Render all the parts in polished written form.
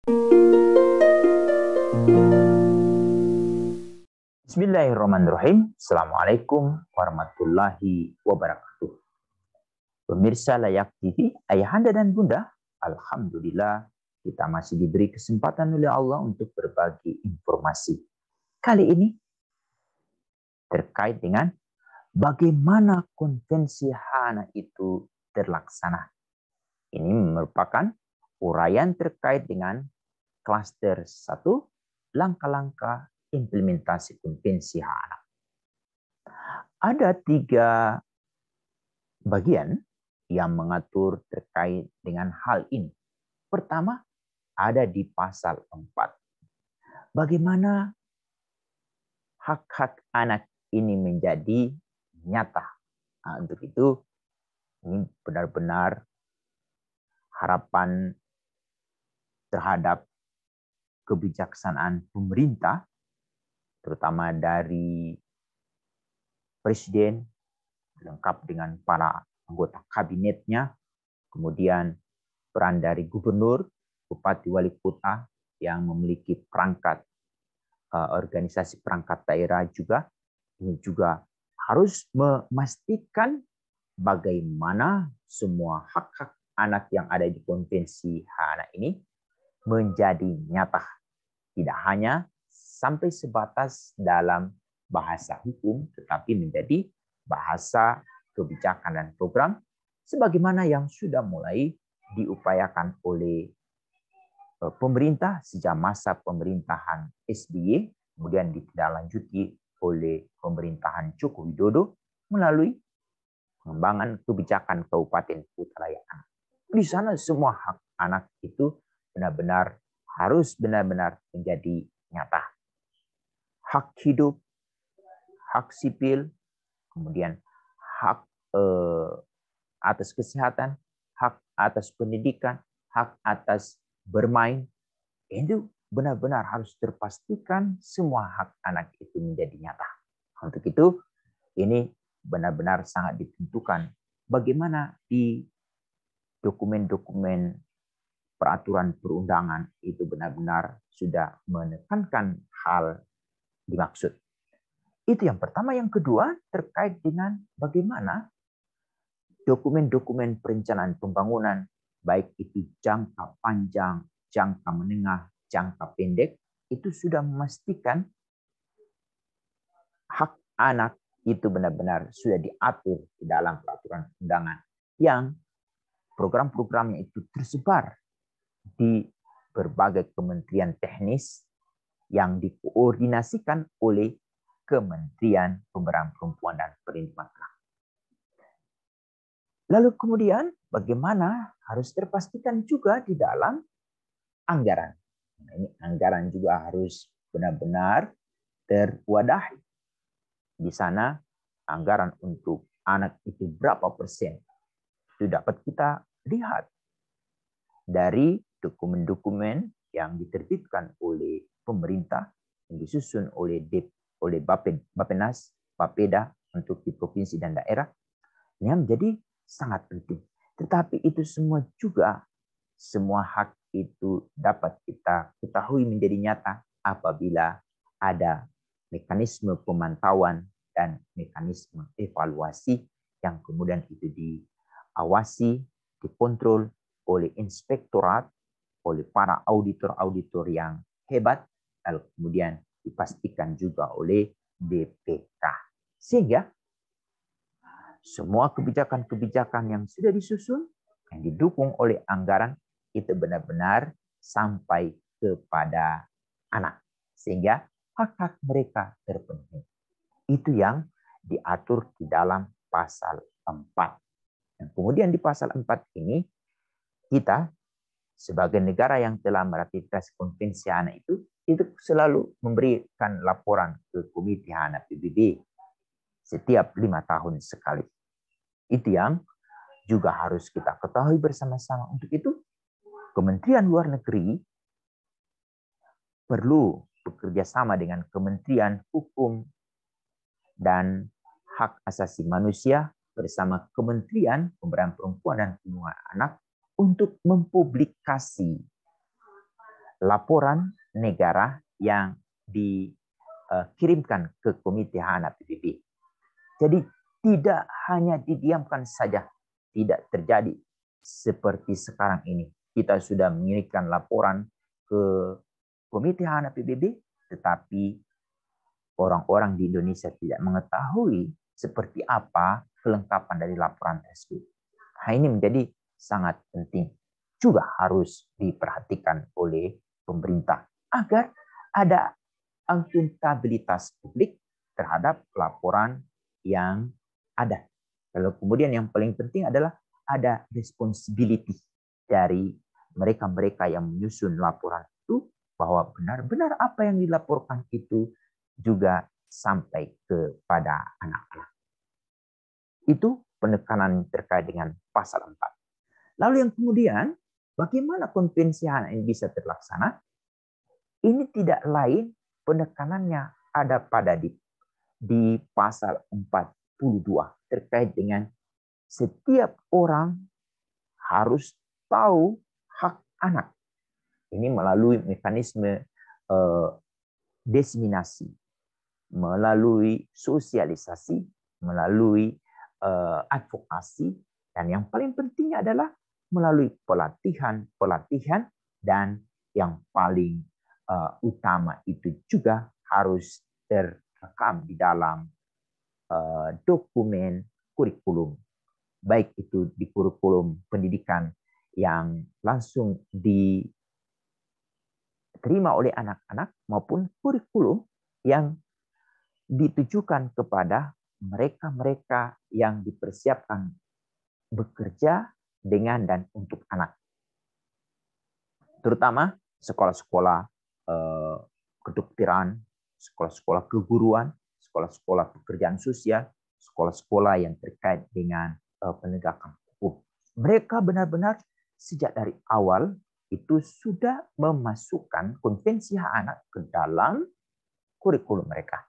Bismillahirrahmanirrahim. Assalamualaikum warahmatullahi wabarakatuh. Pemirsa Layak TV, ayahanda dan bunda, alhamdulillah kita masih diberi kesempatan oleh Allah untuk berbagi informasi. Kali ini terkait dengan bagaimana konvensi HANA itu terlaksana. Ini merupakan uraian terkait dengan klaster 1, langkah-langkah implementasi konvensi HANA. Ada 3 bagian yang mengatur terkait dengan hal ini. Pertama, ada di pasal 4. Bagaimana hak-hak anak ini menjadi nyata. Nah, untuk itu, ini benar-benar harapan terhadap kebijaksanaan pemerintah, terutama dari presiden, lengkap dengan para anggota kabinetnya, kemudian peran dari gubernur, bupati, wali kota yang memiliki perangkat organisasi perangkat daerah juga, ini juga harus memastikan bagaimana semua hak-hak anak yang ada di konvensi HANA ini menjadi nyata. Tidak hanya sampai sebatas dalam bahasa hukum, tetapi menjadi bahasa kebijakan dan program sebagaimana yang sudah mulai diupayakan oleh pemerintah sejak masa pemerintahan SBY, kemudian ditindaklanjuti oleh pemerintahan Joko Widodo melalui pengembangan kebijakan Kabupaten Kutai Anak. Di sana semua hak anak itu benar-benar harus benar-benar menjadi nyata. Hak hidup, hak sipil, kemudian hak atas kesehatan, hak atas pendidikan, hak atas bermain, itu benar-benar harus terpastikan semua hak anak itu menjadi nyata. Untuk itu, ini benar-benar sangat ditentukan bagaimana di dokumen-dokumen peraturan perundangan itu benar-benar sudah menekankan hal dimaksud. Itu yang pertama. Yang kedua, terkait dengan bagaimana dokumen-dokumen perencanaan pembangunan, baik itu jangka panjang, jangka menengah, jangka pendek, itu sudah memastikan hak anak itu benar-benar sudah diatur di dalam peraturan undangan yang program-programnya itu tersebar di berbagai kementerian teknis yang dikoordinasikan oleh Kementerian Pemberdayaan Perempuan dan Perlindungan Anak. Lalu kemudian bagaimana harus terpastikan juga di dalam anggaran. Nah, ini anggaran juga harus benar-benar terwadahi. Di sana anggaran untuk anak itu berapa persen. Itu dapat kita lihat dari dokumen-dokumen yang diterbitkan oleh pemerintah, yang disusun oleh Bappenas, Bapeda untuk di provinsi dan daerah, yang menjadi sangat penting. Tetapi itu semua juga, semua hak itu dapat kita ketahui menjadi nyata apabila ada mekanisme pemantauan dan mekanisme evaluasi yang kemudian itu diawasi, dikontrol oleh inspektorat, oleh para auditor-auditor yang hebat, lalu kemudian dipastikan juga oleh BPK. Sehingga semua kebijakan-kebijakan yang sudah disusun, yang didukung oleh anggaran, itu benar-benar sampai kepada anak. Sehingga hak-hak mereka terpenuhi. Itu yang diatur di dalam pasal 4. Dan kemudian di pasal 4 ini, kita sebagai negara yang telah meratifikasi konvensi HANA itu selalu memberikan laporan ke Komite HANA PBB setiap 5 tahun sekali. Itu yang juga harus kita ketahui bersama-sama. Untuk itu, Kementerian Luar Negeri perlu bekerja sama dengan Kementerian Hukum dan Hak Asasi Manusia bersama Kementerian Pemberdayaan Perempuan dan Perlindungan Anak untuk mempublikasi laporan negara yang dikirimkan ke Komite HANA PBB. Jadi tidak hanya didiamkan saja, tidak terjadi seperti sekarang ini. Kita sudah mengirimkan laporan ke Komite HANA PBB, tetapi orang-orang di Indonesia tidak mengetahui seperti apa kelengkapan dari laporan tersebut. Nah, ini menjadi sangat penting. Juga harus diperhatikan oleh pemerintah agar ada akuntabilitas publik terhadap laporan yang ada. Lalu kemudian yang paling penting adalah ada responsibility dari mereka-mereka yang menyusun laporan itu, bahwa benar-benar apa yang dilaporkan itu juga sampai kepada anak-anak. Itu penekanan terkait dengan pasal 4. Lalu yang kemudian, bagaimana konvensi HANA ini bisa terlaksana? Ini tidak lain penekanannya ada pada di pasal 42 terkait dengan setiap orang harus tahu hak anak. Ini melalui mekanisme diseminasi, melalui sosialisasi, melalui advokasi, dan yang paling penting adalah melalui pelatihan, dan yang paling utama itu juga harus terekam di dalam dokumen kurikulum, baik itu di kurikulum pendidikan yang langsung diterima oleh anak-anak maupun kurikulum yang ditujukan kepada mereka-mereka yang dipersiapkan bekerja dengan dan untuk anak. Terutama sekolah-sekolah kedokteran, sekolah-sekolah keguruan, sekolah-sekolah pekerjaan sosial, sekolah-sekolah yang terkait dengan penegakan hukum. Mereka benar-benar sejak dari awal itu sudah memasukkan konvensi hak anak ke dalam kurikulum mereka.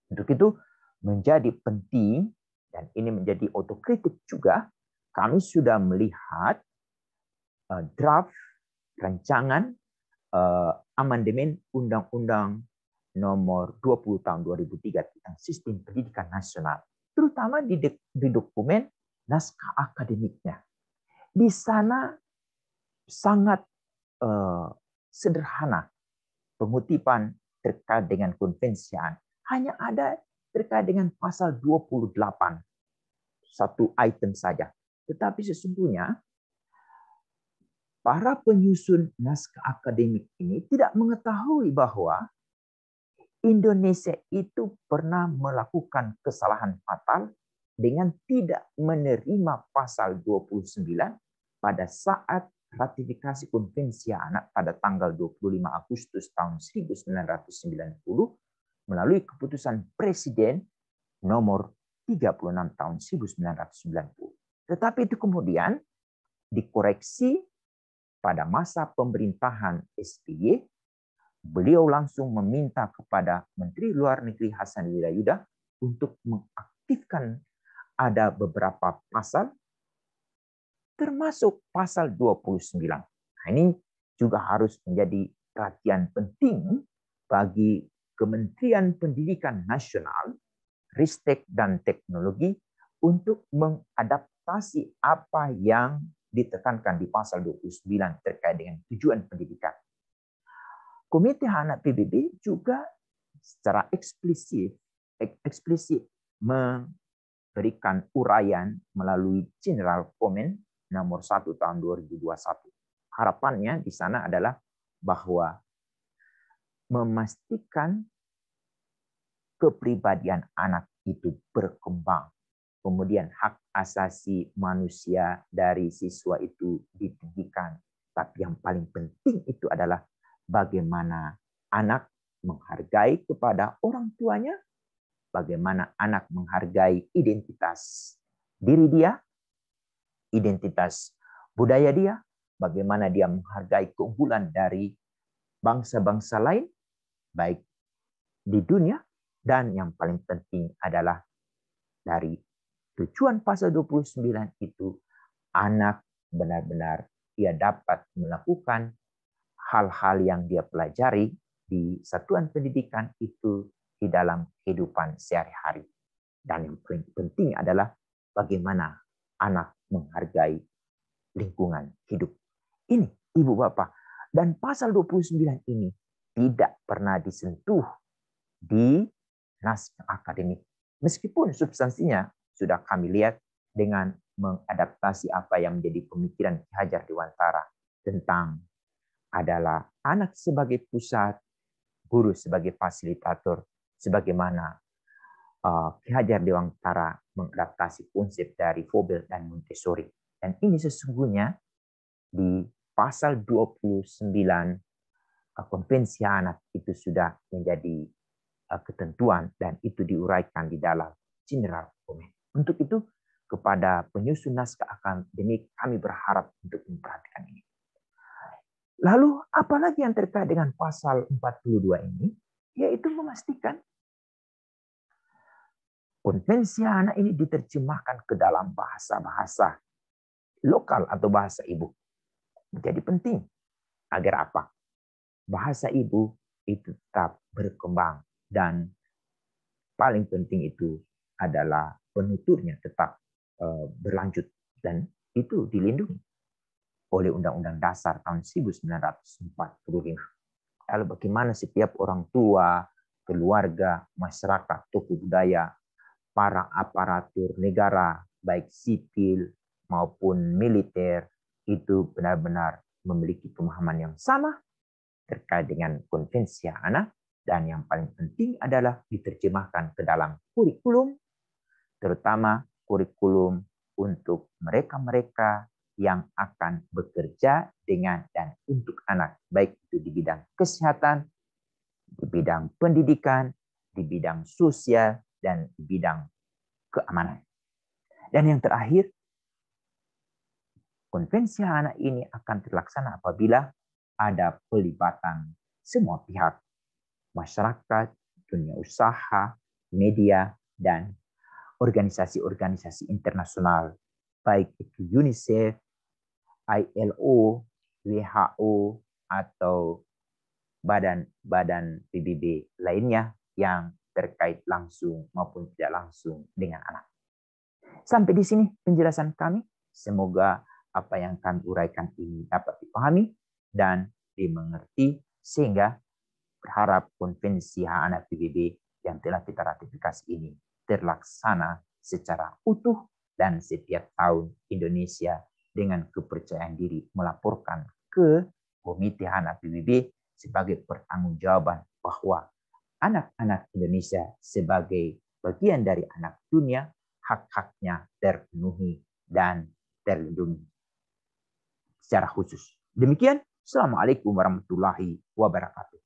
Untuk itu menjadi penting, dan ini menjadi otokritik juga, kami sudah melihat draft rancangan amandemen Undang-Undang Nomor 20 Tahun 2003 tentang Sistem Pendidikan Nasional, terutama di dokumen naskah akademiknya. Di sana sangat sederhana pengutipan terkait dengan konvensi. Hanya ada terkait dengan pasal 28, satu item saja. Tetapi sesungguhnya para penyusun naskah akademik ini tidak mengetahui bahwa Indonesia itu pernah melakukan kesalahan fatal dengan tidak menerima pasal 29 pada saat ratifikasi Konvensi Anak pada tanggal 25 Agustus tahun 1990 melalui keputusan Presiden nomor 36 tahun 1990. Tetapi itu kemudian dikoreksi pada masa pemerintahan SBY. Beliau langsung meminta kepada Menteri Luar Negeri Hasan Wirayuda untuk mengaktifkan ada beberapa pasal, termasuk pasal 29. Nah, ini juga harus menjadi perhatian penting bagi Kementerian Pendidikan Nasional, Ristek dan Teknologi untuk mengadaptasi apa yang ditekankan di pasal 29 terkait dengan tujuan pendidikan. Komite HANA PBB juga secara eksplisit memberikan uraian melalui General Comment nomor 1 tahun 2021. Harapannya di sana adalah bahwa memastikan kepribadian anak itu berkembang. Kemudian hak asasi manusia dari siswa itu ditinggikan. Tapi yang paling penting itu adalah bagaimana anak menghargai kepada orang tuanya, bagaimana anak menghargai identitas diri dia, identitas budaya dia, bagaimana dia menghargai keunggulan dari bangsa-bangsa lain, baik di dunia, dan yang paling penting adalah dari tujuan pasal 29 itu, anak benar-benar ia dapat melakukan hal-hal yang dia pelajari di satuan pendidikan itu di dalam kehidupan sehari-hari. Dan yang penting adalah bagaimana anak menghargai lingkungan hidup. Ini Ibu Bapak. Dan pasal 29 ini tidak pernah disentuh di naskah akademik. Meskipun substansinya sudah kami lihat dengan mengadaptasi apa yang menjadi pemikiran Ki Hajar Dewantara tentang adalah anak sebagai pusat, guru sebagai fasilitator, sebagaimana Ki Hajar Dewantara mengadaptasi konsep dari Froebel dan Montessori. Dan ini sesungguhnya di pasal 29 Konvensi Anak itu sudah menjadi ketentuan dan itu diuraikan di dalam General Comment. Untuk itu, kepada penyusun naskah akademik kami berharap untuk memperhatikan ini. Lalu apalagi yang terkait dengan pasal 42 ini? Yaitu memastikan Konvensi Anak ini diterjemahkan ke dalam bahasa-bahasa lokal atau bahasa ibu. Menjadi penting. Agar apa? Bahasa ibu itu tetap berkembang dan paling penting itu adalah penuturnya tetap berlanjut dan itu dilindungi oleh Undang-Undang Dasar tahun 1945. Lalu bagaimana setiap orang tua, keluarga, masyarakat, tokoh budaya, para aparatur negara, baik sipil maupun militer, itu benar-benar memiliki pemahaman yang sama terkait dengan Konvensi Anak, dan yang paling penting adalah diterjemahkan ke dalam kurikulum, terutama kurikulum untuk mereka-mereka yang akan bekerja dengan dan untuk anak, baik itu di bidang kesehatan, di bidang pendidikan, di bidang sosial, dan di bidang keamanan. Dan yang terakhir, Konvensi Anak ini akan terlaksana apabila ada pelibatan semua pihak, masyarakat, dunia usaha, media, dan organisasi-organisasi internasional, baik itu UNICEF, ILO, WHO, atau badan-badan PBB lainnya yang terkait langsung maupun tidak langsung dengan anak. Sampai di sini penjelasan kami. Semoga apa yang kami uraikan ini dapat dipahami dan dimengerti sehingga berharap Konvensi Hak Anak PBB yang telah kita ratifikasi ini terlaksana secara utuh dan setiap tahun Indonesia dengan kepercayaan diri melaporkan ke Komite Hak Anak PBB sebagai pertanggungjawaban bahwa anak-anak Indonesia sebagai bagian dari anak dunia, hak-haknya terpenuhi dan terlindungi secara khusus. Demikian, Assalamualaikum warahmatullahi wabarakatuh.